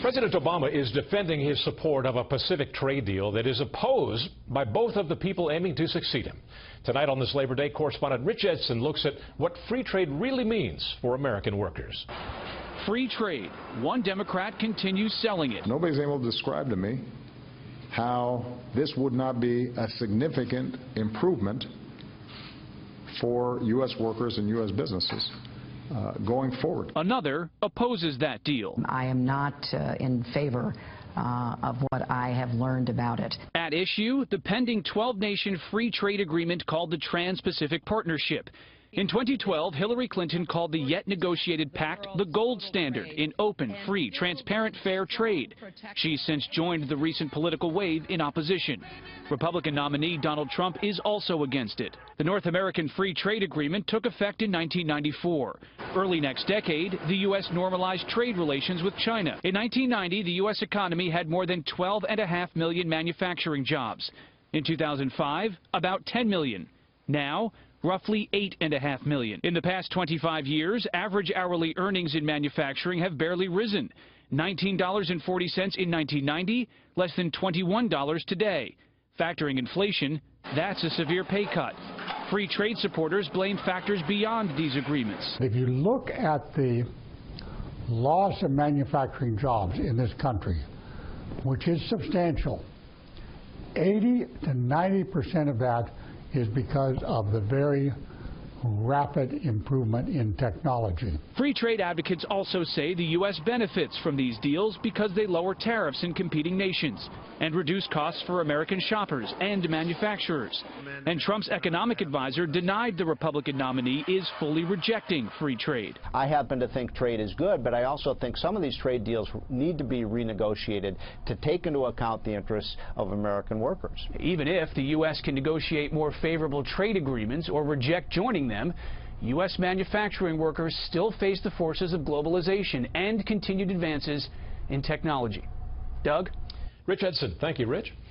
President Obama is defending his support of a Pacific trade deal that is opposed by both of the people aiming to succeed him. Tonight on this Labor Day, correspondent Rich Edson looks at what free trade really means for American workers. Free trade. One Democrat continues selling it. Nobody's able to describe to me how this would not be a significant improvement for U.S. workers and U.S. businesses going forward. Another opposes that deal. I am not in favor of what I have learned about it. At issue, the pending 12-nation free trade agreement called the Trans-Pacific Partnership. In 2012, Hillary Clinton called the yet-negotiated pact the gold standard in open, free, transparent, fair trade. She's since joined the recent political wave in opposition. Republican nominee Donald Trump is also against it. The North American Free Trade Agreement took effect in 1994. Early next decade, the U.S. normalized trade relations with China. In 1990, the U.S. economy had more than 12.5 million manufacturing jobs. In 2005, about 10 million. Now, roughly 8.5 million. In the past 25 years, average hourly earnings in manufacturing have barely risen. $19.40 in 1990, less than $21 today. Factoring inflation, that's a severe pay cut. Free trade supporters blame factors beyond these agreements. If you look at the loss of manufacturing jobs in this country, which is substantial, 80 to 90% of that is because of the very rapid improvement in technology. Free trade advocates also say the U.S. benefits from these deals because they lower tariffs in competing nations and reduce costs for American shoppers and manufacturers. And Trump's economic advisor denied the Republican nominee is fully rejecting free trade. I happen to think trade is good, but I also think some of these trade deals need to be renegotiated to take into account the interests of American workers. Even if the U.S. can negotiate more favorable trade agreements or reject joining them, U.S. manufacturing workers still face the forces of globalization and continued advances in technology. Doug? Rich Edson. Thank you, Rich.